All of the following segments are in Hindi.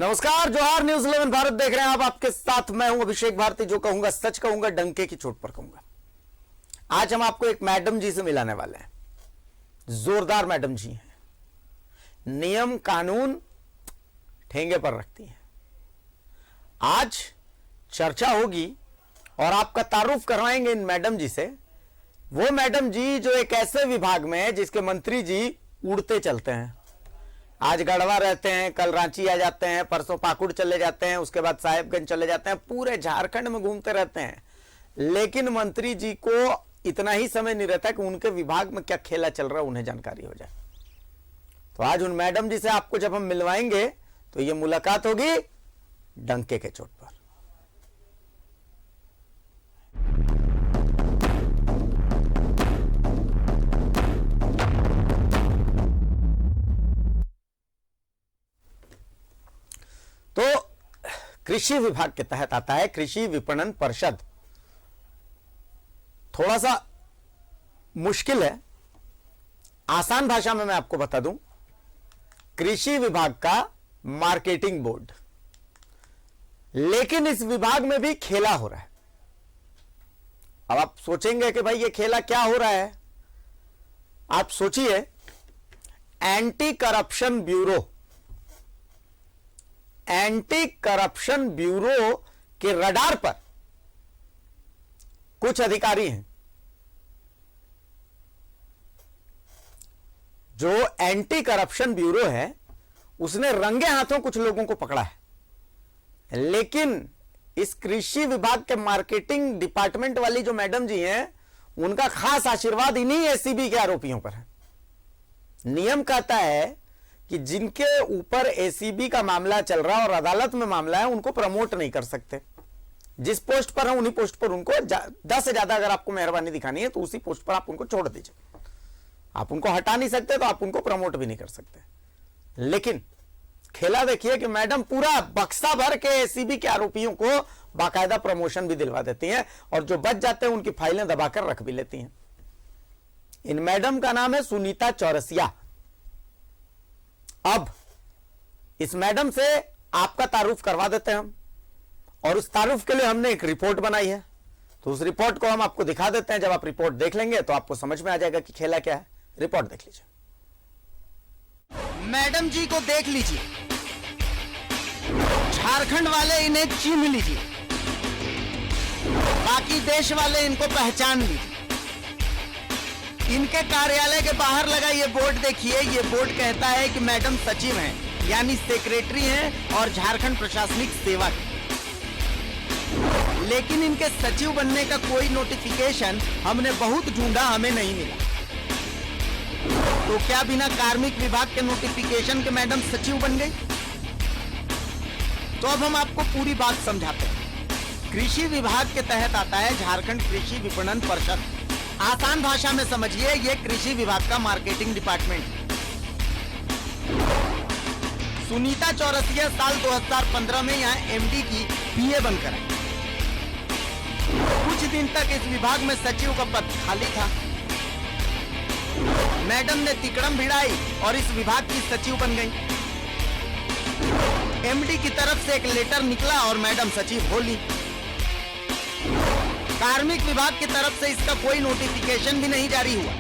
नमस्कार, जोहार। न्यूज़ 11 भारत देख रहे हैं आप। आपके साथ मैं हूं अभिषेक भारती। जो कहूंगा सच कहूंगा, डंके की चोट पर कहूंगा। आज हम आपको एक मैडम जी से मिलाने वाले हैं। जोरदार मैडम जी हैं, नियम कानून ठेंगे पर रखती हैं। आज चर्चा होगी और आपका तारुफ करवाएंगे इन मैडम जी से। वो मैडम जी जो एक ऐसे विभाग में है जिसके मंत्री जी उड़ते चलते हैं। आज गढ़वा रहते हैं, कल रांची आ जाते हैं, परसों पाकुड़ चले जाते हैं, उसके बाद साहेबगंज चले जाते हैं, पूरे झारखंड में घूमते रहते हैं। लेकिन मंत्री जी को इतना ही समय नहीं रहता कि उनके विभाग में क्या खेला चल रहा है उन्हें जानकारी हो जाए। तो आज उन मैडम जी से आपको जब हम मिलवाएंगे तो ये मुलाकात होगी डंके के चोट पर। तो कृषि विभाग के तहत आता है कृषि विपणन परिषद। थोड़ा सा मुश्किल है, आसान भाषा में मैं आपको बता दूं, कृषि विभाग का मार्केटिंग बोर्ड। लेकिन इस विभाग में भी खेला हो रहा है। अब आप सोचेंगे कि भाई ये खेला क्या हो रहा है। आप सोचिए, anti corruption bureau, anti corruption bureau के रडार पर कुछ अधिकारी हैं जो एंटी करप्शन ब्यूरो है, उसने रंगे हाथों कुछ लोगों को पकड़ा है। लेकिन इस कृषि विभाग के मार्केटिंग डिपार्टमेंट वाली जो मैडम जी हैं, उनका खास आशीर्वाद इन्हीं एसीबी के आरोपियों पर है। नियम कहता है कि जिनके ऊपर एसीबी का मामला चल रहा है और अदालत में मामला है, उनको प्रमोट नहीं कर सकते। जिस पोस्ट पर है उन्हीं पोस्ट पर उनको 10 से ज्यादा अगर आपको मेहरबानी दिखानी है तो उसी पोस्ट पर आप उनको छोड़ दीजिए। आप उनको हटा नहीं सकते तो आप उनको प्रमोट भी नहीं कर सकते। लेकिन खेला देखिए कि मैडम पूरा बक्सा भर के एसीबी के आरोपियों को बाकायदा प्रमोशन भी दिलवा देती हैं और जो बच जाते हैं उनकी फाइलें दबाकर रख भी लेती हैं। इन मैडम का नाम है सुनीता चौरसिया। अब इस मैडम से आपका तारुफ करवा देते हैं हम, और उस तारुफ के लिए हमने एक रिपोर्ट बनाई है। तो उस रिपोर्ट को हम आपको दिखा देते हैं। जब आप रिपोर्ट देख लेंगे तो आपको समझ में आ जाएगा कि खेला क्या है। रिपोर्ट देख लीजिए। मैडम जी को देख लीजिए, झारखंड वाले इन्हें चीन लीजिए, बाकी देश वाले इनको पहचान लीजिए। इनके कार्यालय के बाहर लगा ये बोर्ड देखिए। ये बोर्ड कहता है कि मैडम सचिव हैं, यानी सेक्रेटरी हैं और झारखंड प्रशासनिक सेवक। लेकिन इनके सचिव बनने का कोई नोटिफिकेशन हमने बहुत ढूंढा, हमें नहीं मिला। तो क्या बिना कार्मिक विभाग के नोटिफिकेशन के मैडम सचिव बन गई? तो अब हम आपको पूरी बात समझाते हैं। कृषि विभाग के तहत आता है झारखंड कृषि विपणन परिषद। आसान भाषा में समझिए, ये कृषि विभाग का मार्केटिंग डिपार्टमेंट है। सुनीता चौरसिया साल 2015 में यहाँ एमडी की पीए बनकर आई। कुछ दिन तक इस विभाग में सचिव का पद खाली था। मैडम ने तिकड़म भिड़ाई और इस विभाग की सचिव बन गई। एमडी की तरफ से एक लेटर निकला और मैडम सचिव हो ली। कार्मिक विभाग की तरफ से इसका कोई नोटिफिकेशन भी नहीं जारी हुआ,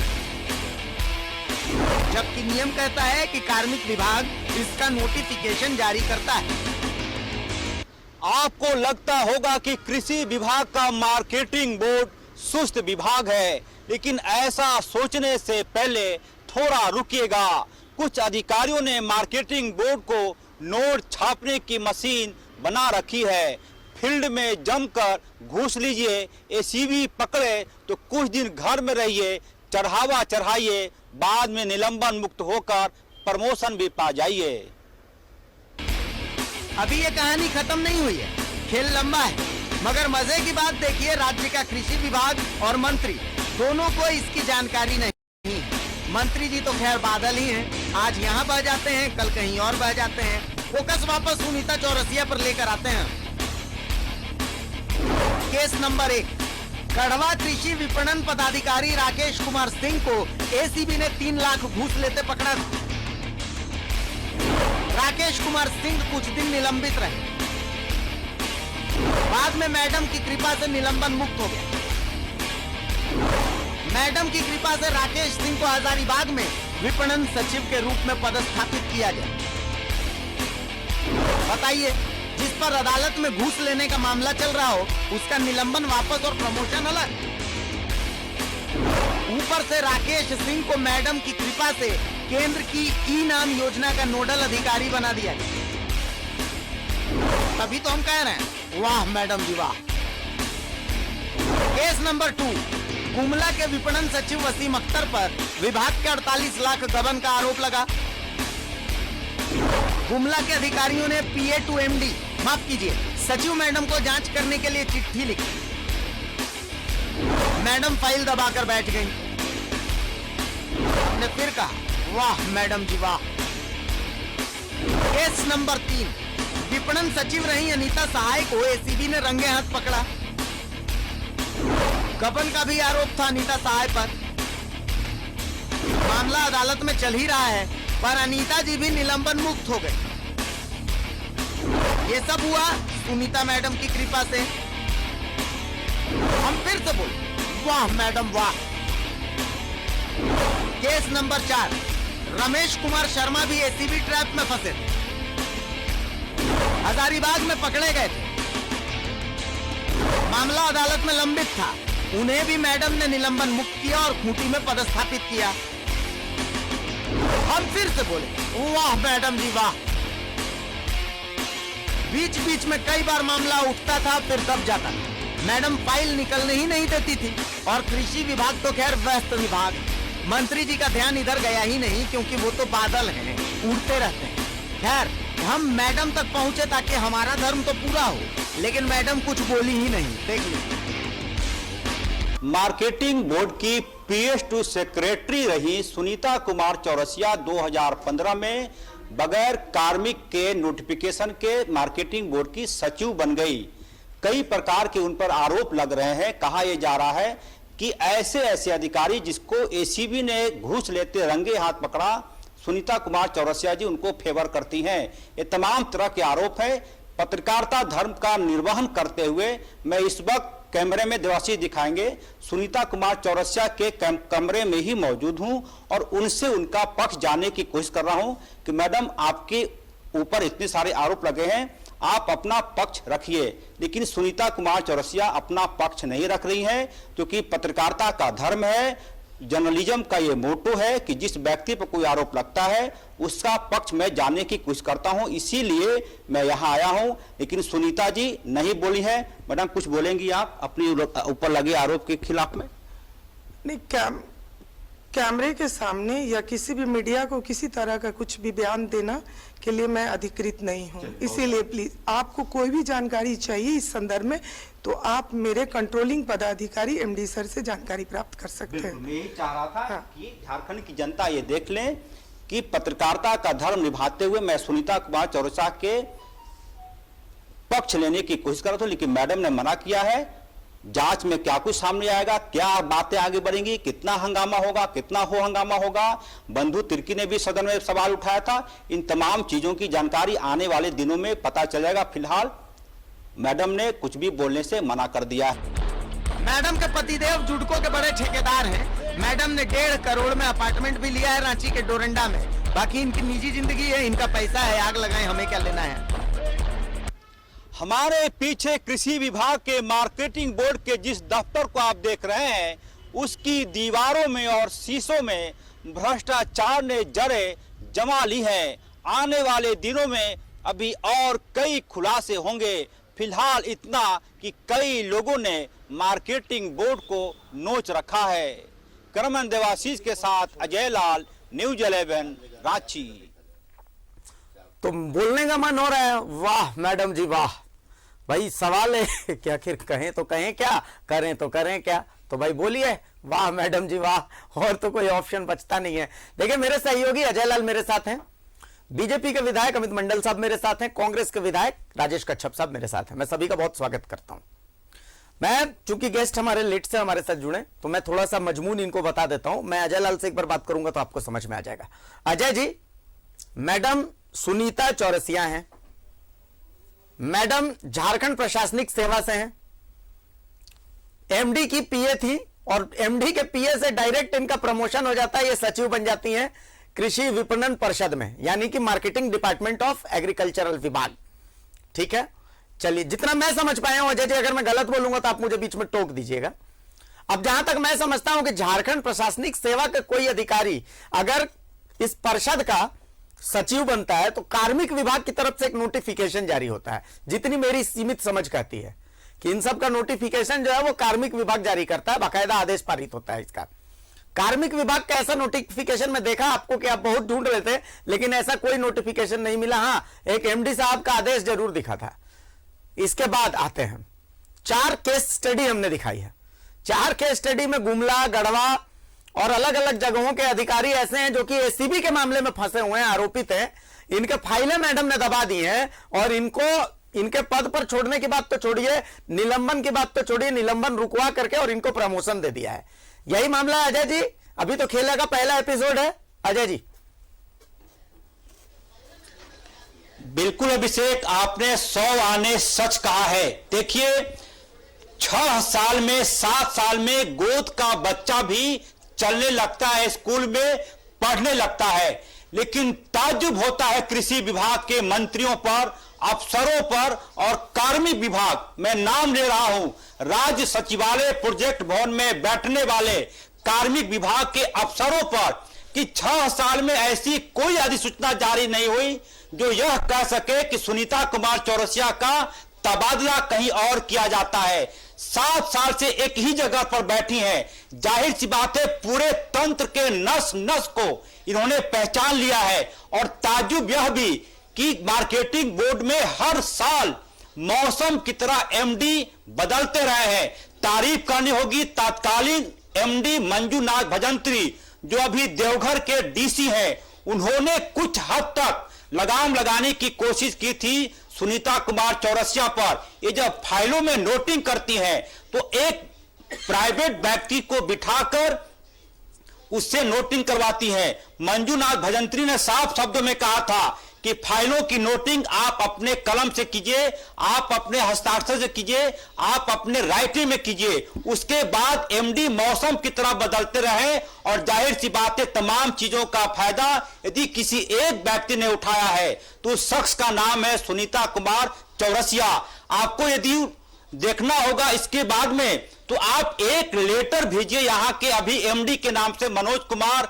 जबकि नियम कहता है कि कार्मिक विभाग इसका नोटिफिकेशन जारी करता है। आपको लगता होगा कि कृषि विभाग का मार्केटिंग बोर्ड सुस्त विभाग है, लेकिन ऐसा सोचने से पहले थोड़ा रुकिएगा। कुछ अधिकारियों ने मार्केटिंग बोर्ड को नोट छापने की मशीन बना रखी है। फील्ड में जमकर घुस लीजिए, एसीबी पकड़े तो कुछ दिन घर में रहिए, चढ़ावा चढ़ाइए, बाद में निलंबन मुक्त होकर प्रमोशन भी पा जाइए। अभी ये कहानी खत्म नहीं हुई है, खेल लंबा है। मगर मजे की बात देखिए, राज्य का कृषि विभाग और मंत्री दोनों को इसकी जानकारी नहीं है। मंत्री जी तो खैर बादल ही हैं, आज यहाँ बह जाते हैं, कल कहीं और बह जाते हैं। फोकस वापस सुनीता चौरसिया पर लेकर आते हैं। केस नंबर 1, गढ़वा कृषि विपणन पदाधिकारी राकेश कुमार सिंह को एसीबी ने 3 लाख घूस लेते पकड़ा। राकेश कुमार सिंह कुछ दिन निलंबित रहे। बाद में मैडम की कृपा से निलंबन मुक्त हो गया। मैडम की कृपा से राकेश सिंह को हजारीबाग में विपणन सचिव के रूप में पदस्थापित किया गया। बताइए, जिस पर अदालत में घूस लेने का मामला चल रहा हो, उसका निलंबन वापस और प्रमोशन अलग। ऊपर से राकेश सिंह को मैडम की कृपा से केंद्र की ई-नाम योजना का नोडल अधिकारी बना दिया गया। तभी तो हम कह रहे हैं, वाह मैडम जी वाह। केस नंबर 2, गुमला के विपणन सचिव वसीम अख्तर पर विभाग के 48 लाख गबन का आरोप लगा। गुमला के अधिकारियों ने PA to MD, माफ कीजिए, सचिव मैडम को जांच करने के लिए चिट्ठी लिखी। मैडम फाइल दबाकर बैठ गई। हमने फिर कहा, वाह मैडम जी वाह। केस नंबर 3, विपणन सचिव रही अनीता सहाय को ACB ने रंगे हाथ पकड़ा। गबन का भी आरोप था अनीता सहाय पर। मामला अदालत में चल ही रहा है, पर अनीता जी भी निलंबन मुक्त हो गए। ये सब हुआ सुनीता मैडम की कृपा से। हम फिर से बोले, वाह मैडम वाह। केस नंबर 4, रमेश कुमार शर्मा भी ACB ट्रैप में फंसे, हजारीबाग में पकड़े गए थे। मामला अदालत में लंबित था। उन्हें भी मैडम ने निलंबन मुक्त किया और खूंटी में पदस्थापित किया। हम फिर से बोले, वाह मैडम जी वाह। बीच बीच में कई बार मामला उठता था, फिर दब जाता था। मैडम फाइल निकलने ही नहीं देती थी। और कृषि विभाग तो खैर व्यस्त विभाग, मंत्री जी का ध्यान इधर गया ही नहीं, क्योंकि वो तो बादल हैं, उड़ते रहते हैं। खैर, हम मैडम तक पहुंचे ताकि हमारा धर्म तो पूरा हो, लेकिन मैडम कुछ बोली ही नहीं। देख लीजिए, मार्केटिंग बोर्ड की PS to सेक्रेटरी रही सुनीता कुमार चौरसिया 2015 में बगैर कार्मिक के नोटिफिकेशन के मार्केटिंग बोर्ड की सचिव बन गई। कई प्रकार के उन पर आरोप लग रहे हैं। कहा यह जा रहा है कि ऐसे अधिकारी जिसको ACB ने घूस लेते रंगे हाथ पकड़ा, सुनीता कुमार चौरसिया जी उनको फेवर करती हैं। ये तमाम तरह के आरोप है। पत्रकारिता धर्म का निर्वहन करते हुए मैं इस वक्त कैमरे में देवाशीष दिखाएंगे, सुनीता कुमार चौरसिया के कमरे में ही मौजूद हूं और उनसे उनका पक्ष जानने की कोशिश कर रहा हूं कि मैडम, आपके ऊपर इतने सारे आरोप लगे हैं, आप अपना पक्ष रखिए। लेकिन सुनीता कुमार चौरसिया अपना पक्ष नहीं रख रही हैं, क्योंकि पत्रकारिता का धर्म है, जर्नलिज्म का ये मोटो है कि जिस व्यक्ति पर कोई आरोप लगता है उसका पक्ष मैं जानने की कोशिश करता हूं, इसीलिए मैं यहां आया हूं। लेकिन सुनीता जी नहीं बोली है। मैडम, कुछ बोलेंगी आप अपने ऊपर लगे आरोप के खिलाफ में? नहीं, कैमरे के सामने या किसी भी मीडिया को किसी तरह का कुछ भी बयान देना के लिए मैं अधिकृत नहीं हूं। इसीलिए प्लीज, आपको कोई भी जानकारी चाहिए इस संदर्भ में तो आप मेरे कंट्रोलिंग पदाधिकारी MD सर से जानकारी प्राप्त कर सकते हैं। मैं यही चाह रहा था कि झारखंड की जनता ये देख लें कि पत्रकारिता का धर्म निभाते हुए मैं सुनीता कुमार चौरसिया के पक्ष लेने की कोशिश कर रहा था, लेकिन मैडम ने मना किया है। जांच में क्या कुछ सामने आएगा, क्या बातें आगे बढ़ेंगी, कितना हंगामा होगा, कितना हंगामा होगा। बंधु तिर्की ने भी सदन में सवाल उठाया था। इन तमाम चीजों की जानकारी आने वाले दिनों में पता चलेगा। फिलहाल मैडम ने कुछ भी बोलने से मना कर दिया है। मैडम के पतिदेव जुडको के बड़े ठेकेदार हैं। मैडम ने 1.5 करोड़ में अपार्टमेंट भी लिया है रांची के डोरंडा में। बाकी इनकी निजी जिंदगी है, इनका पैसा है, आग लगाएं, हमें क्या लेना है। हमारे पीछे कृषि विभाग के मार्केटिंग बोर्ड के जिस दफ्तर को आप देख रहे हैं, उसकी दीवारों में और शीशों में भ्रष्टाचार ने जड़ें जमा ली है। आने वाले दिनों में अभी और कई खुलासे होंगे। फिलहाल इतना कि कई लोगों ने मार्केटिंग बोर्ड को नोच रखा है। करमन देवाशीष के साथ अजय लाल, न्यूज 11 रांची। तो बोलने का मन हो रहा है, वाह मैडम जी वाह। भाई सवाल है कि आखिर कहें तो कहें क्या, करें तो करें क्या। तो भाई बोलिए, वाह मैडम जी वाह, और तो कोई ऑप्शन बचता नहीं है। देखिए, मेरे सहयोगी अजय लाल मेरे साथ हैं, बीजेपी के विधायक अमित मंडल साहब मेरे साथ हैं, कांग्रेस के विधायक राजेश कच्छप साहब मेरे साथ हैं। मैं सभी का बहुत स्वागत करता हूं। मैं चूंकि गेस्ट हमारे लेट से हमारे साथ जुड़े, तो मैं थोड़ा सा मजमून इनको बता देता हूं। मैं अजय लाल से एक बार बात करूंगा तो आपको समझ में आ जाएगा। अजय जी, मैडम सुनीता चौरसिया हैं। मैडम झारखंड प्रशासनिक सेवा से हैं। एमडी की पीए थी और एमडी के पीए से डायरेक्ट इनका प्रमोशन हो जाता है, ये सचिव बन जाती हैं कृषि विपणन परिषद में, यानी कि मार्केटिंग डिपार्टमेंट ऑफ एग्रीकल्चरल विभाग। ठीक है, चलिए जितना मैं समझ पाया हूं अजय जी, अगर मैं गलत बोलूंगा तो आप मुझे बीच में टोक दीजिएगा। अब जहां तक मैं समझता हूं कि झारखंड प्रशासनिक सेवा का कोई अधिकारी अगर इस परिषद का सचिव बनता है तो कार्मिक विभाग की तरफ से एक नोटिफिकेशन जारी होता है, जितनी मेरी सीमित समझ कहती है कि इन सब का नोटिफिकेशन जो है वो कार्मिक विभाग जारी करता है, बाकायदा आदेश पारित होता है इसका। कार्मिक विभाग का ऐसा नोटिफिकेशन मैं देखा आपको कि आप बहुत ढूंढ रहे थे, लेकिन ऐसा कोई नोटिफिकेशन नहीं मिला। हां, एक एमडी साहब का आदेश जरूर दिखा था। इसके बाद आते हैं 4 केस स्टडी हमने दिखाई है। 4 केस स्टडी में गुमला, गढ़वा और अलग अलग जगहों के अधिकारी ऐसे हैं जो कि एसीबी के मामले में फंसे हुए हैं, आरोपित हैं। इनके फाइलें मैडम ने दबा दी हैं और इनको इनके पद पर छोड़ने की बात तो छोड़िए, निलंबन की बात तो छोड़िए, निलंबन रुकवा करके और इनको प्रमोशन दे दिया है। यही मामला है अजय जी, अभी तो खेलेगा पहला एपिसोड है अजय जी। बिल्कुल अभिषेक, आपने 100 आने सच कहा है। देखिए 6 साल में 7 साल में गोद का बच्चा भी चलने लगता है, स्कूल में पढ़ने लगता है, लेकिन ताज्जुब होता है कृषि विभाग के मंत्रियों पर, अफसरों पर और कार्मिक विभाग, मैं नाम ले रहा हूं, राज्य सचिवालय प्रोजेक्ट भवन में बैठने वाले कार्मिक विभाग के अफसरों पर कि 6 साल में ऐसी कोई अधिसूचना जारी नहीं हुई जो यह कह सके कि सुनीता कुमार चौरसिया का तबादला कहीं और किया जाता है। 7 साल से एक ही जगह पर बैठी हैं। जाहिर सी बात है पूरे तंत्र के नस नस को इन्होंने पहचान लिया है। और ताज्जुब यह भी कि मार्केटिंग बोर्ड में हर साल मौसम की तरह एमडी बदलते रहे हैं। तारीफ करनी होगी तत्कालीन एमडी मंजूनाथ भजंत्री जो अभी देवघर के डीसी हैं, उन्होंने कुछ हद तक लगाम लगाने की कोशिश की थी सुनीता कुमार चौरसिया पर। ये जब फाइलों में नोटिंग करती हैं तो एक प्राइवेट व्यक्ति को बिठाकर उससे नोटिंग करवाती है। मंजूनाथ भजंत्री ने साफ शब्दों में कहा था कि फाइलों की नोटिंग आप अपने कलम से कीजिए, आप अपने हस्ताक्षर से कीजिए, आप अपने राइटिंग में कीजिए। उसके बाद एमडी मौसम की तरह बदलते रहे और जाहिर सी बात है तमाम चीजों का फायदा यदि किसी एक व्यक्ति ने उठाया है तो उस शख्स का नाम है सुनीता कुमार चौरसिया। आपको यदि देखना होगा इसके बाद में तो आप एक लेटर भेजिए यहां के अभी एमडी के नाम से, मनोज कुमार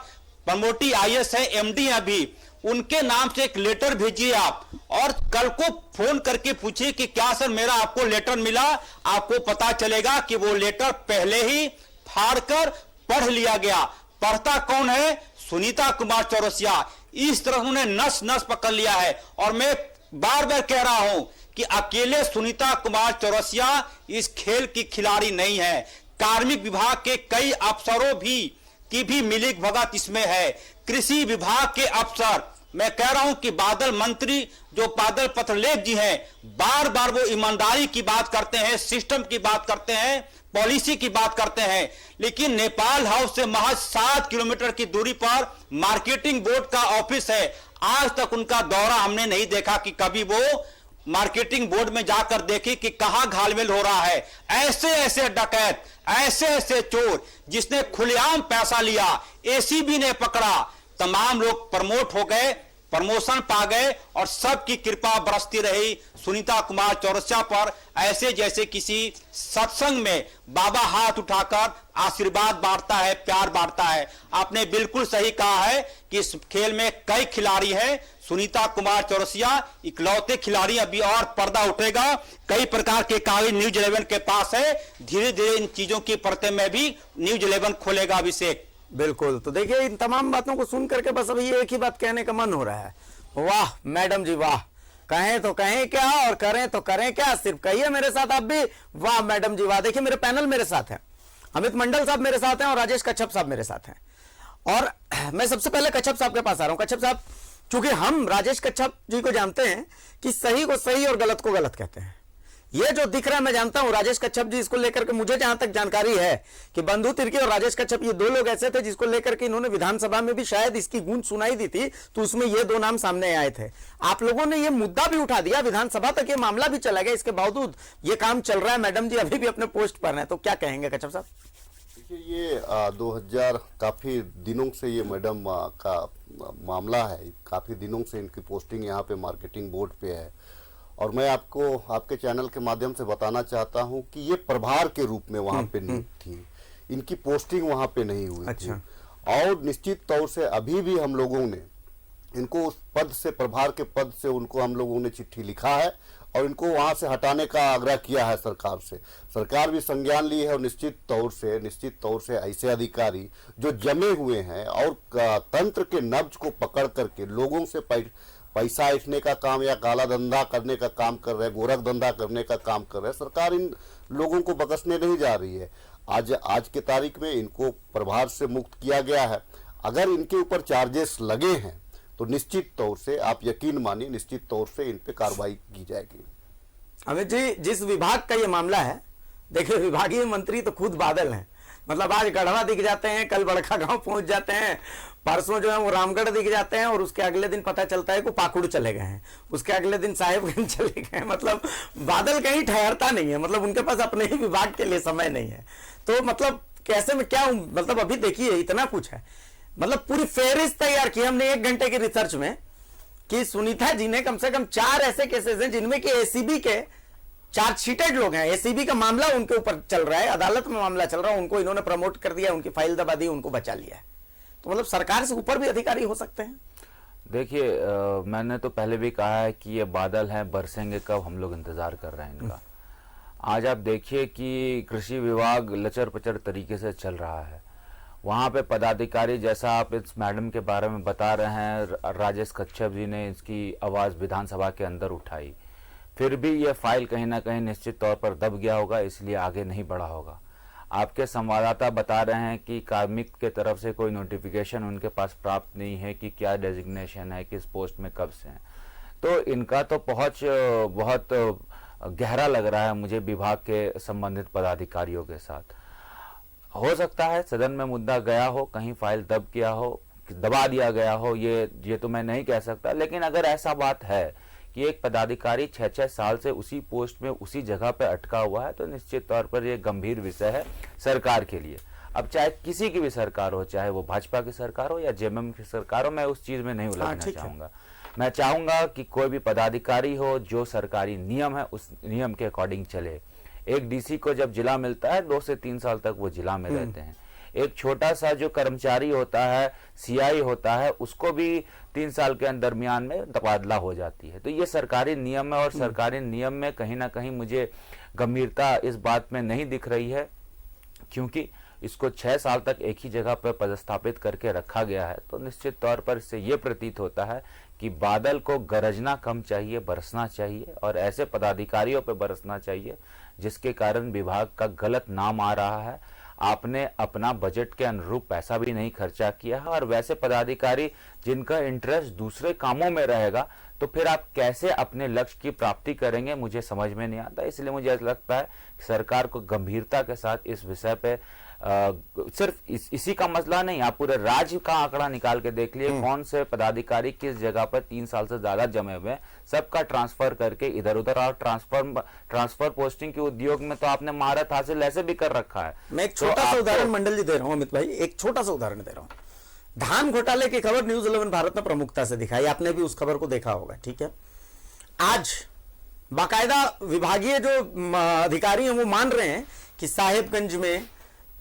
प्रमोटी आईएएस है, एमडी अभी, उनके नाम से एक लेटर भेजिए आप और कल को फोन करके पूछिए कि क्या सर मेरा आपको लेटर मिला। आपको पता चलेगा कि वो लेटर पहले ही फाड़कर पढ़ लिया गया। पढ़ता कौन है? सुनीता कुमार चौरसिया। इस तरह उन्होंने नस नस पकड़ लिया है। और मैं बार बार कह रहा हूं कि अकेले सुनीता कुमार चौरसिया इस खेल की खिलाड़ी नहीं है, कार्मिक विभाग के कई अफसरों की भी मिली भगत इसमें है। कृषि विभाग के अफसर, मैं कह रहा हूं कि बादल मंत्री जो बादल पत्रलेख जी हैं, बार बार वो ईमानदारी की बात करते हैं, सिस्टम की बात करते हैं, पॉलिसी की बात करते हैं, लेकिन नेपाल हाउस से महज 7 किलोमीटर की दूरी पर मार्केटिंग बोर्ड का ऑफिस है। आज तक उनका दौरा हमने नहीं देखा कि कभी वो मार्केटिंग बोर्ड में जाकर देखे कि कहां घालमेल हो रहा है। ऐसे ऐसे डकैत, ऐसे ऐसे चोर जिसने खुलेआम पैसा लिया, एसीबी ने पकड़ा, तमाम लोग प्रमोट हो गए, प्रमोशन पा गए और सबकी कृपा बरसती रही सुनीता कुमार चौरसिया पर। ऐसे जैसे किसी सत्संग में बाबा हाथ उठाकर आशीर्वाद बांटता है, प्यार बांटता है। आपने बिल्कुल सही कहा है कि इस खेल में कई खिलाड़ी हैं, सुनीता कुमार चौरसिया इकलौते खिलाड़ी। अभी और पर्दा उठेगा, कई प्रकार के कागज न्यूज 11 के पास है, धीरे धीरे इन चीजों की परतें में भी न्यूज 11 खोलेगा अभिषेक। बिल्कुल, तो देखिए इन तमाम बातों को सुन करके बस अभी एक ही बात कहने का मन हो रहा है, वाह मैडम जी वाह। कहें तो कहें क्या और करें तो करें क्या, सिर्फ कहिए मेरे साथ आप भी वाह मैडम जी वाह। देखिए मेरे पैनल मेरे साथ है, अमित मंडल साहब मेरे साथ हैं और राजेश कच्छप साहब मेरे साथ हैं। और मैं सबसे पहले कच्छप साहब के पास आ रहा हूं। कच्छप साहब, चूंकि हम राजेश कच्छप जी को जानते हैं कि सही को सही और गलत को गलत कहते हैं, ये जो दिख रहा है मैं जानता हूं राजेश कच्छप जी, इसको लेकर के मुझे जहां तक जानकारी है कि बंधु तिर्की और राजेश कच्छप ये दो लोग ऐसे थे जिसको लेकर के इन्होंने विधानसभा में भी शायद इसकी गूंज सुनाई दी थी, तो उसमें ये दो नाम सामने आए थे। आप लोगों ने ये मुद्दा भी उठा दिया, विधानसभा तक ये मामला भी चला गया, इसके बावजूद ये काम चल रहा है। मैडम जी अभी भी अपने पोस्ट पर हैं, तो क्या कहेंगे कच्छप साहब? देखिए ये 2000 काफी दिनों से ये मैडम का मामला है, काफी दिनों से इनकी पोस्टिंग यहाँ पे मार्केटिंग बोर्ड पे है, और मैं आपको आपके चैनल के माध्यम से बताना चाहता हूँ कि ये प्रभार के रूप में वहाँ पे नियुक्त थी, इनकी पोस्टिंग वहाँ पे नहीं हुई अच्छा। थी। और निश्चित तौर से अभी भी हम लोगों ने इनको उस पद से, प्रभार के पद से उनको हम लोगों ने चिट्ठी लिखा है और इनको वहां से हटाने का आग्रह किया है सरकार से। सरकार भी संज्ञान ली है और निश्चित तौर से ऐसे अधिकारी जो जमे हुए हैं और तंत्र के नब्ज को पकड़ करके लोगों से पैसा ऐंठने का काम या काला धंधा करने का काम कर रहे हैं, गोरख धंधा करने का काम कर रहे हैं, सरकार इन लोगों को बख्शने नहीं जा रही है। आज के तारीख में इनको प्रभार से मुक्त किया गया है। अगर इनके ऊपर चार्जेस लगे हैं तो निश्चित तौर से आप यकीन मानिए, निश्चित तौर से इन पे कार्रवाई की जाएगी। अमित जी, जिस विभाग का ये मामला है, देखिए विभागीय मंत्री तो खुद बादल हैं, मतलब आज गढ़वा दिख जाते हैं, कल बड़का गांव पहुंच जाते हैं, परसों जो है वो रामगढ़ दिख जाते हैं, और उसके अगले दिन पता चलता है कि पाकुड़ चले गए हैं, उसके अगले दिन साहेबगंज चले गए हैं। मतलब बादल कहीं ठहरता नहीं है, मतलब उनके पास अपने ही विभाग के लिए समय नहीं है। तो मतलब कैसे में क्या, मतलब अभी देखिए इतना कुछ है, मतलब पूरी फेहरिस्त तैयार की हमने 1 घंटे की रिसर्च में कि सुनीता जी ने कम से कम 4 ऐसे केसेस हैं जिनमें कि एसीबी के चार्जशीटेड लोग हैं, एसीबी का मामला उनके ऊपर चल रहा है, अदालत में मामला चल रहा है, उनको इन्होंने प्रमोट कर दिया, उनकी फाइल दबा दी, उनको बचा लिया है। तो मतलब सरकार से ऊपर भी अधिकारी हो सकते हैं। देखिए मैंने तो पहले भी कहा है कि ये बादल हैं, बरसेंगे कब, हम लोग इंतजार कर रहे हैं इनका। आज आप देखिए कि कृषि विभाग लचर पचर तरीके से चल रहा है, वहाँ पे पदाधिकारी, जैसा आप इस मैडम के बारे में बता रहे हैं, राजेश कच्छप जी ने इसकी आवाज़ विधानसभा के अंदर उठाई, फिर भी ये फाइल कहीं ना कहीं निश्चित तौर पर दब गया होगा, इसलिए आगे नहीं बढ़ा होगा। आपके संवाददाता बता रहे हैं कि कार्मिक के तरफ से कोई नोटिफिकेशन उनके पास प्राप्त नहीं है कि क्या डेजिग्नेशन है, किस पोस्ट में कब से हैं। तो इनका तो पहुंच बहुत गहरा लग रहा है मुझे विभाग के संबंधित पदाधिकारियों के साथ। हो सकता है सदन में मुद्दा गया हो, कहीं फाइल दब गया हो, दबा दिया गया हो, ये तो मैं नहीं कह सकता, लेकिन अगर ऐसा बात है कि एक पदाधिकारी 6-6 साल से उसी पोस्ट में उसी जगह पर अटका हुआ है, तो निश्चित तौर पर यह गंभीर विषय है सरकार के लिए। अब चाहे किसी की भी सरकार हो, चाहे वो भाजपा की सरकार हो या जेएमएम की सरकार हो, मैं उस चीज में नहीं उलझना चाहूंगा। मैं चाहूंगा कि कोई भी पदाधिकारी हो, जो सरकारी नियम है उस नियम के अकॉर्डिंग चले। एक डीसी को जब जिला मिलता है 2 से 3 साल तक वो जिला में रहते हैं। एक छोटा सा जो कर्मचारी होता है, सीआई होता है, उसको भी 3 साल के दरमियान में तबादला हो जाती है। तो ये सरकारी नियम है और सरकारी नियम में कहीं ना कहीं मुझे गंभीरता इस बात में नहीं दिख रही है, क्योंकि इसको 6 साल तक एक ही जगह पर पदस्थापित करके रखा गया है। तो निश्चित तौर पर इससे ये प्रतीत होता है कि बादल को गरजना कम चाहिए, बरसना चाहिए, और ऐसे पदाधिकारियों पर बरसना चाहिए जिसके कारण विभाग का गलत नाम आ रहा है। आपने अपना बजट के अनुरूप पैसा भी नहीं खर्चा किया है, और वैसे पदाधिकारी जिनका इंटरेस्ट दूसरे कामों में रहेगा, तो फिर आप कैसे अपने लक्ष्य की प्राप्ति करेंगे, मुझे समझ में नहीं आता। इसलिए मुझे ऐसा लगता है कि सरकार को गंभीरता के साथ इस विषय पे सिर्फ इसी का मसला नहीं, आप पूरे राज्य का आंकड़ा निकाल के देख लिए, कौन से पदाधिकारी किस जगह पर 3 साल से ज्यादा जमे हुए हैं, सबका ट्रांसफर करके इधर उधर। और ट्रांसफर पोस्टिंग के उद्योग में तो आपने महारत हासिल ऐसे भी कर रखा है। मैं एक छोटा सा उदाहरण मंडल जी दे रहा हूं अमित भाई, एक छोटा सा उदाहरण दे रहा हूं। धान घोटाले की खबर न्यूज 11 भारत ने प्रमुखता से दिखाई, आपने भी उस खबर को देखा होगा, ठीक है। आज बाकायदा विभागीय जो अधिकारी हैं वो मान रहे हैं कि साहेबगंज में,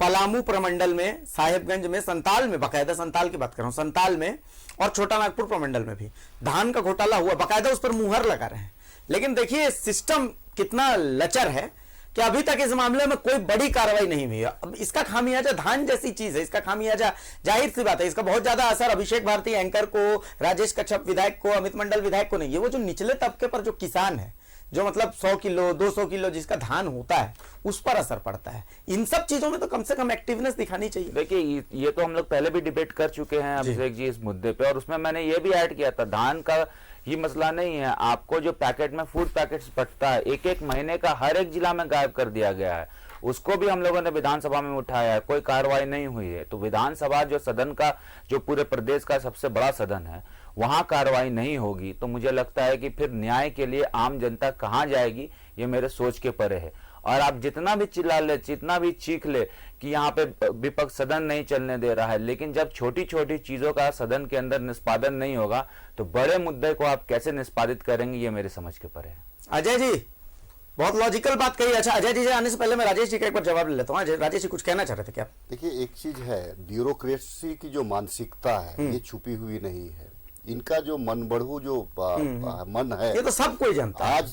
पलामू प्रमंडल में, साहेबगंज में, संताल में, बाकायदा संताल की बात कर रहा हूं, संताल में और छोटा नागपुर प्रमंडल में भी धान का घोटाला हुआ, बाकायदा उस पर मुहर लगा रहे हैं। लेकिन देखिए सिस्टम कितना लचर है कि अभी तक इस मामले में कोई बड़ी कार्रवाई नहीं हुई। अब इसका खामियाजा धान जैसी चीज है, इसका खामियाजा जाहिर सी बात है, इसका बहुत ज्यादा असर अभिषेक भारती एंकर को, राजेश कच्छप विधायक को, अमित मंडल विधायक को नहीं, ये वो जो निचले तबके पर जो किसान है, जो मतलब 100 किलो 200 किलो जिसका धान होता है, उस पर असर पड़ता है। इन सब चीजों में तो कम से कम एक्टिवनेस दिखानी चाहिए। देखिए ये तो हम लोग पहले भी डिबेट कर चुके हैं अभिषेक जी इस मुद्दे पे, और उसमें मैंने ये भी ऐड किया था, धान का ये मसला नहीं है। आपको जो पैकेट में फूड पैकेट्स बंटता है, एक एक महीने का हर एक जिला में गायब कर दिया गया है, उसको भी हम लोगों ने विधानसभा में उठाया है, कोई कार्रवाई नहीं हुई है। तो विधानसभा जो सदन का, जो पूरे प्रदेश का सबसे बड़ा सदन है, वहां कार्रवाई नहीं होगी तो मुझे लगता है कि फिर न्याय के लिए आम जनता कहां जाएगी, ये मेरे सोच के परे है। और आप जितना भी चिल्ला ले, जितना भी चीख ले कि यहाँ पे विपक्ष सदन नहीं चलने दे रहा है, लेकिन जब छोटी छोटी चीजों का सदन के अंदर निष्पादन नहीं होगा तो बड़े मुद्दे को आप कैसे निष्पादित करेंगे, ये मेरे समझ के परे है। अजय जी बहुत लॉजिकल बात कही। अच्छा अजय जी से आने से पहले मैं राजेश जी का एक बार जवाब ले लेता हूँ। राजेश जी कुछ कहना चाह रहे थे क्या? देखिए, एक चीज है, ब्यूरोक्रेसी की जो मानसिकता है ये छुपी हुई नहीं है। इनका जो मन बढ़ू जो मन है, ये तो सब कोई जानता है। आज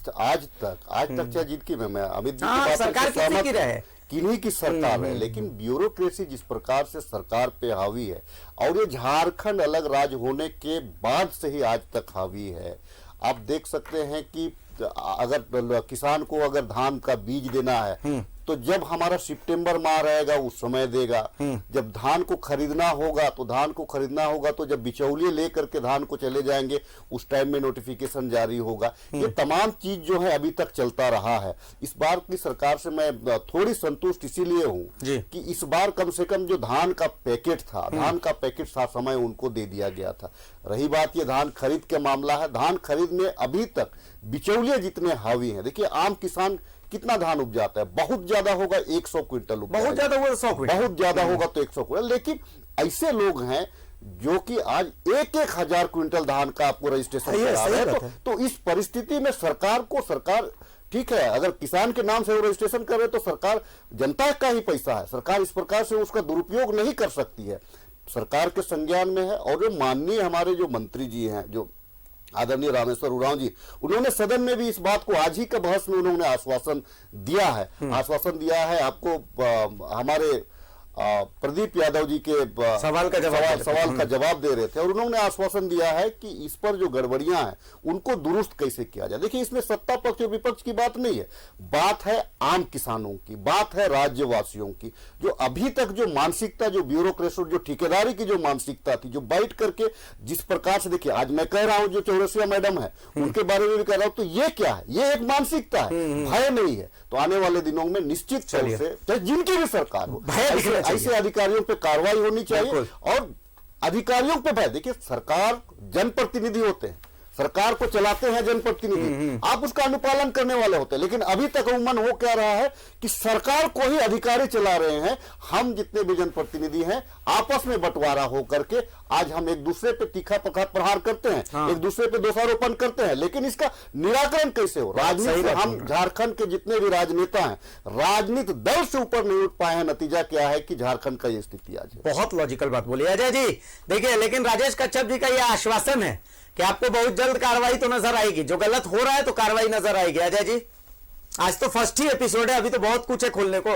तक चाहे जिनकी मैं अमित जी की हाँ, बात सरकार से सहमत किसी की हूं, रहे, किन्हीं की सरकार है, लेकिन ब्यूरोक्रेसी जिस प्रकार से सरकार पे हावी है, और ये झारखंड अलग राज्य होने के बाद से ही आज तक हावी है। आप देख सकते हैं कि अगर किसान को अगर धान का बीज देना है तो जब हमारा सितंबर माह रहेगा उस समय देगा, जब धान को खरीदना होगा तो जब बिचौलिए लेकर के धान को चले जाएंगे उस टाइम में नोटिफिकेशन जारी होगा। ये तमाम चीज जो है अभी तक चलता रहा है। इस बार की सरकार से मैं थोड़ी संतुष्ट इसीलिए हूँ कि इस बार कम से कम जो धान का पैकेट था समय उनको दे दिया गया था। रही बात ये धान खरीद के मामला है, धान खरीद में अभी तक बिचौलिए जितने हावी हैं। देखिए, आम किसान कितना धान उपजाता है, बहुत ज्यादा होगा 100 क्विंटल, बहुत ज्यादा होगा 100 क्विंटल, बहुत ज्यादा होगा तो 100 क्विंटल। लेकिन ऐसे लोग हैं जो कि आज 1,000 क्विंटल धान का आपको रजिस्ट्रेशन करा रहे हैं। तो इस परिस्थिति में सरकार ठीक है, अगर किसान के नाम से वो रजिस्ट्रेशन कर रहे तो सरकार जनता का ही पैसा है, सरकार इस प्रकार से उसका दुरुपयोग नहीं कर सकती है। सरकार के संज्ञान में है। और जो माननीय हमारे जो मंत्री जी हैं, जो आदरणीय रामेश्वर उरांव जी, उन्होंने सदन में भी इस बात को आज ही का बहस में उन्होंने आश्वासन दिया है। आपको हमारे प्रदीप यादव जी के सवाल का जवाब दे रहे थे और उन्होंने आश्वासन दिया है कि इस पर जो गड़बड़ियां हैं उनको दुरुस्त कैसे किया जाए। देखिए, इसमें सत्ता पक्ष और विपक्ष की बात नहीं है, बात है आम किसानों की, बात है राज्यवासियों की। जो अभी तक जो मानसिकता, जो ब्यूरोक्रेसी, जो ठेकेदारी की जो मानसिकता थी, जो बैठ करके जिस प्रकार से, देखिए आज मैं कह रहा हूं जो चौरसिया मैडम है उनके बारे में भी कह रहा हूं, तो ये क्या है, ये एक मानसिकता है, भय नहीं है। तो आने वाले दिनों में निश्चित तौर से जिनकी भी सरकार हो, ऐसे अधिकारियों पे कार्रवाई होनी चाहिए। और अधिकारियों पे भय, देखिए सरकार जनप्रतिनिधि होते हैं, सरकार को चलाते हैं जनप्रतिनिधि, आप उसका अनुपालन करने वाले होते हैं। लेकिन अभी तक अमूमन हो क्या रहा है कि सरकार को ही अधिकारी चला रहे हैं। हम जितने भी जनप्रतिनिधि हैं आपस में बंटवारा हो करके आज हम एक दूसरे पे तीखा प्रहार करते हैं, एक दूसरे पे दोषारोपण करते हैं। लेकिन इसका निराकरण कैसे हो? राजनीति, हम झारखंड के जितने भी राजनेता हैं, राजनीति दल से ऊपर नहीं उठ पाए हैं। नतीजा क्या है कि झारखंड का ये स्थिति आज है। बहुत लॉजिकल बात बोली अजय जी। देखिए, लेकिन राजेश कच्छप जी का यह आश्वासन है कि आपको बहुत जल्द कार्रवाई तो नजर आएगी, जो गलत हो रहा है तो कार्रवाई नजर आएगी। अजय जी, आज तो फर्स्ट ही एपिसोड है, अभी तो बहुत कुछ है खोलने को।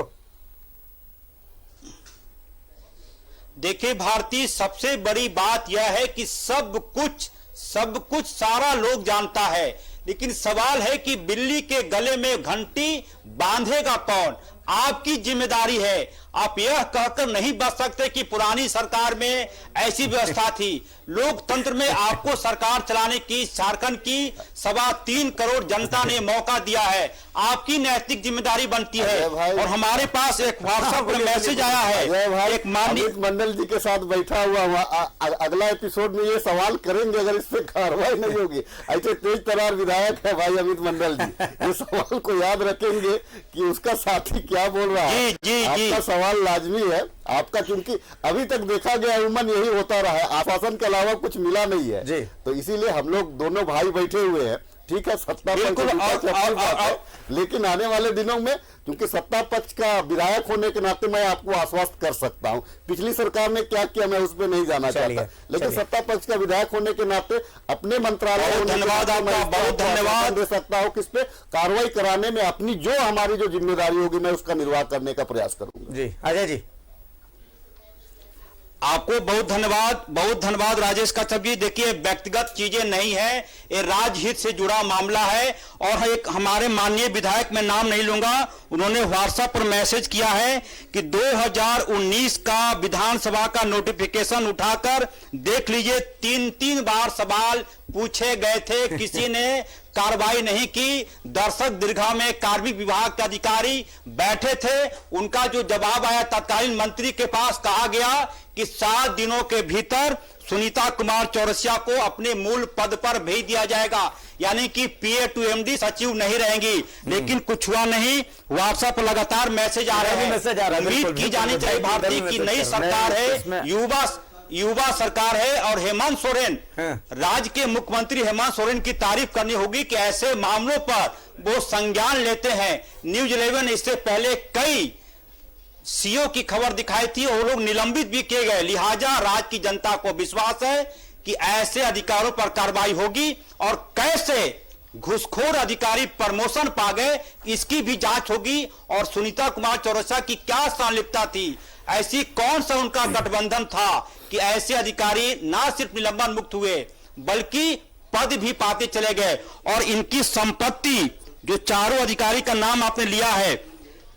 देखिए भारती, सबसे बड़ी बात यह है कि सब कुछ सारा लोग जानता है, लेकिन सवाल है कि बिल्ली के गले में घंटी बांधेगा कौन? आपकी जिम्मेदारी है। आप यह कहकर नहीं बच सकते कि पुरानी सरकार में ऐसी व्यवस्था थी। लोकतंत्र में आपको सरकार चलाने की झारखंड की 3.25 करोड़ जनता ने मौका दिया है, आपकी नैतिक जिम्मेदारी बनती है। और हमारे पास एक व्हाट्सएप पर मैसेज आया है, एक माननीय अमित मंडल जी के साथ बैठा हुआ, अगला एपिसोड में ये सवाल करेंगे अगर इस पे कार्रवाई नहीं होगी। ऐसे तेज तरार विधायक है भाई अमित मंडल जी, ये सवाल को याद रखेंगे कि उसका साथी क्या बोल रहा है। आपका सवाल लाजमी है आपका, क्योंकि अभी तक देखा गया अमूमन यही होता रहा है, आश्वासन के अलावा कुछ मिला नहीं है। तो इसीलिए हम लोग दोनों भाई बैठे हुए हैं। ठीक है, सत्ता पक्ष, लेकिन आने वाले दिनों में क्योंकि सत्ता पक्ष का विधायक होने के नाते मैं आपको आश्वस्त कर सकता हूं, पिछली सरकार ने क्या किया मैं उस पर नहीं जाना चाहता, लेकिन सत्ता पक्ष का विधायक होने के नाते अपने मंत्रालय, धन्यवाद आपका, बहुत धन्यवाद दे सकता हूं कि इस पे कार्रवाई कराने में अपनी जो हमारी जो जिम्मेदारी होगी मैं उसका निर्वाह करने का प्रयास करूंगा। जी अजय जी। आपको बहुत धन्यवाद राजेश कच्छप जी। देखिए, व्यक्तिगत चीजें नहीं है, ये राजहित से जुड़ा मामला है। और एक हमारे माननीय विधायक, मैं नाम नहीं लूंगा, उन्होंने व्हाट्सएप पर मैसेज किया है कि 2019 का विधानसभा का नोटिफिकेशन उठाकर देख लीजिए, 3 बार सवाल पूछे गए थे, किसी ने कार्रवाई नहीं की। दर्शक दीर्घा में कार्मिक विभाग के अधिकारी बैठे थे, उनका जो जवाब आया तत्कालीन मंत्री के पास, कहा गया कि 7 दिनों के भीतर सुनीता कुमार चौरसिया को अपने मूल पद पर भेज दिया जाएगा, यानी कि PA to MD सचिव नहीं रहेंगी। लेकिन कुछ हुआ नहीं, व्हाट्सएप पर लगातार मैसेज आ रहे हैं। उम्मीद की जानी चाहिए भारतीय की नई सरकार है, युवा सरकार है, और हेमंत सोरेन, राज्य के मुख्यमंत्री हेमंत सोरेन की तारीफ करनी होगी कि ऐसे मामलों पर वो संज्ञान लेते हैं। न्यूज 11 इससे पहले कई सीओ की खबर दिखाई थी, और लोग निलंबित भी किए गए। लिहाजा राज्य की जनता को विश्वास है कि ऐसे अधिकारों पर कार्रवाई होगी, और कैसे घुसखोर अधिकारी प्रमोशन पा गए इसकी भी जांच होगी। और सुनीता कुमार चौरसिया की क्या संलिप्तता थी, ऐसी कौन सा उनका गठबंधन था कि ऐसे अधिकारी ना सिर्फ निलंबन मुक्त हुए बल्कि पद भी पाते चले गए। और इनकी संपत्ति, जो चारों अधिकारी का नाम आपने लिया है,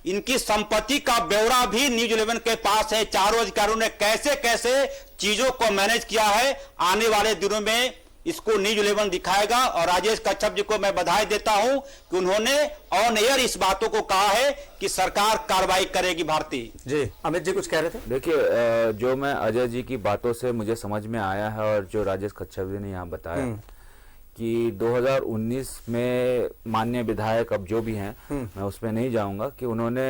इनकी संपत्ति का ब्यौरा भी न्यूज 11 के पास है। चारों अधिकारियों ने कैसे कैसे चीजों को मैनेज किया है, आने वाले दिनों में इसको न्यूज 11 दिखाएगा। और राजेश कच्छप जी को मैं बधाई देता हूं कि उन्होंने ऑन एयर इस बातों को कहा है कि सरकार कार्रवाई करेगी। भारतीय जी, अमित जी कुछ कह रहे थे। देखिए, जो मैं अजय जी की बातों से मुझे समझ में आया है, और जो राजेश कच्छप जी ने यहाँ बताया कि 2019 में माननीय विधायक अब जो भी हैं, मैं उसमें नहीं जाऊंगा, कि उन्होंने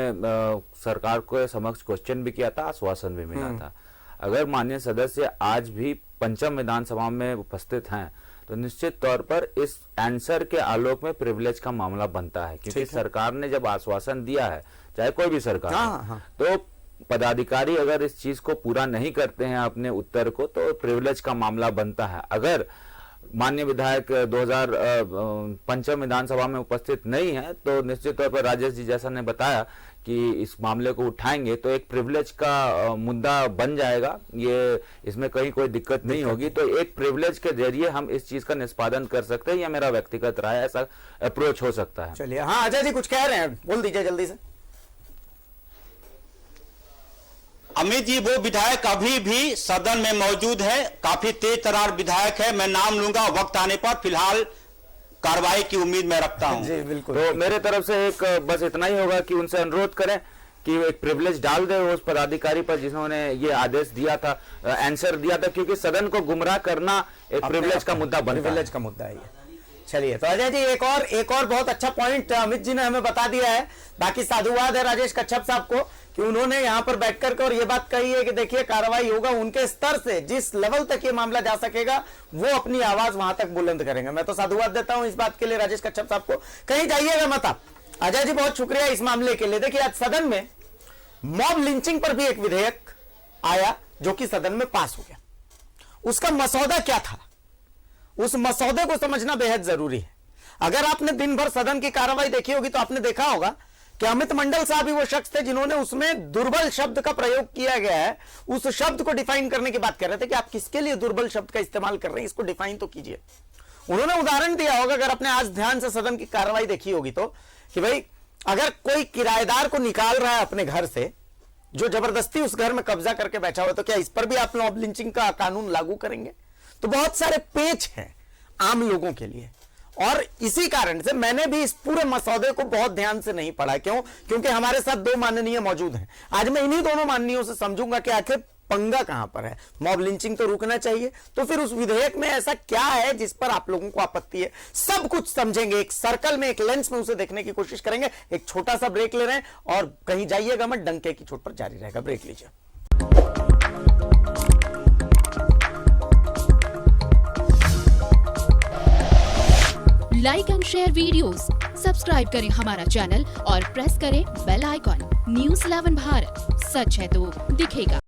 सरकार को समक्ष क्वेश्चन भी किया था, आश्वासन भी मिला था। अगर माननीय सदस्य आज भी पंचम विधानसभा में उपस्थित हैं, तो निश्चित तौर पर इस आंसर के आलोक में प्रिविलेज का मामला बनता है, क्योंकि सरकार ने जब आश्वासन दिया है, चाहे कोई भी सरकार है, तो पदाधिकारी अगर इस चीज को पूरा नहीं करते हैं अपने उत्तर को, तो प्रिविलेज का मामला बनता है। अगर माननीय विधायक 2005 विधानसभा में उपस्थित नहीं है, तो निश्चित तौर पर राजेश जी जैसा ने बताया कि इस मामले को उठाएंगे तो एक प्रिविलेज का मुद्दा बन जाएगा। ये इसमें कहीं कोई दिक्कत नहीं होगी। तो एक प्रिविलेज के जरिए हम इस चीज का निष्पादन कर सकते हैं, या मेरा व्यक्तिगत राय, ऐसा अप्रोच हो सकता है। चलिए, हाँ अजय जी कुछ कह रहे हैं, बोल दीजिए जल्दी से। अमित जी, वो विधायक अभी भी सदन में मौजूद है, काफी तेज तर्रार विधायक है, मैं नाम लूंगा वक्त आने पर। फिलहाल कार्रवाई की उम्मीद मैं रखता हूं। जी बिल्कुल। तो मेरे तरफ से एक बस इतना ही होगा कि उनसे अनुरोध करें कि एक प्रिविलेज डाल दे उस पदाधिकारी पर जिन्होंने ये आदेश दिया था, आंसर दिया था, क्योंकि सदन को गुमराह करना एक प्रिविलेज का मुद्दा बनता है। प्रिविलेज का मुद्दा है ये। चलिए, तो अजय जी एक और बहुत अच्छा पॉइंट अमित जी ने हमें बता दिया है। बाकी साधुवाद है राजेश कच्छप साहब को कि उन्होंने यहां पर बैठ कर और ये बात कही है कि देखिए कार्रवाई होगा, उनके स्तर से जिस लेवल तक ये मामला जा सकेगा वो अपनी आवाज वहां तक बुलंद करेंगे। मैं तो साधुवाद देता हूं इस बात के लिए राजेश कच्छप साहब को। कहीं जाइएगा मत आप। अजय जी बहुत शुक्रिया इस मामले के लिए। देखिए, आज सदन में मॉब लिंचिंग पर भी एक विधेयक आया जो कि सदन में पास हो गया। उसका मसौदा क्या था, उस मसौदे को समझना बेहद जरूरी है। अगर आपने दिन भर सदन की कार्रवाई देखी होगी तो आपने देखा होगा कि अमित मंडल साहब ही वो शख्स थे जिन्होंने उसमें दुर्बल शब्द का प्रयोग किया गया है। उस शब्द को डिफाइन करने की बात कर रहे थे कि आप किसके लिए दुर्बल शब्द का इस्तेमाल कर रहे हैं, इसको डिफाइन तो कीजिए। उन्होंने उदाहरण दिया होगा, अगर आपने आज ध्यान से सदन की कार्रवाई देखी होगी तो, कि भाई अगर कोई किराएदार को निकाल रहा है अपने घर से, जो जबरदस्ती उस घर में कब्जा करके बैठा हुआ, तो क्या इस पर भी आप मॉब लिंचिंग का कानून लागू करेंगे? तो बहुत सारे पेच हैं आम लोगों के लिए, और इसी कारण से मैंने भी इस पूरे मसौदे को बहुत ध्यान से नहीं पढ़ा। क्यों? क्योंकि हमारे साथ दो माननीय मौजूद हैं। आज मैं इन्हीं दोनों माननीयों से समझूंगा कि आखिर पंगा कहां पर है। मॉब लिंचिंग तो रुकना चाहिए, तो फिर उस विधेयक में ऐसा क्या है जिस पर आप लोगों को आपत्ति है? सब कुछ समझेंगे, एक सर्कल में, एक लेंस में उसे देखने की कोशिश करेंगे। एक छोटा सा ब्रेक ले रहे हैं, और कहीं जाइएगा मत, डंके की चोट पर जारी रहेगा। ब्रेक लीजिए। Like and share videos, subscribe करें हमारा चैनल और प्रेस करें बेल आइकॉन। न्यूज़ 11 भारत, सच है तो दिखेगा।